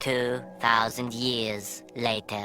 2000 years later.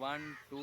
1 2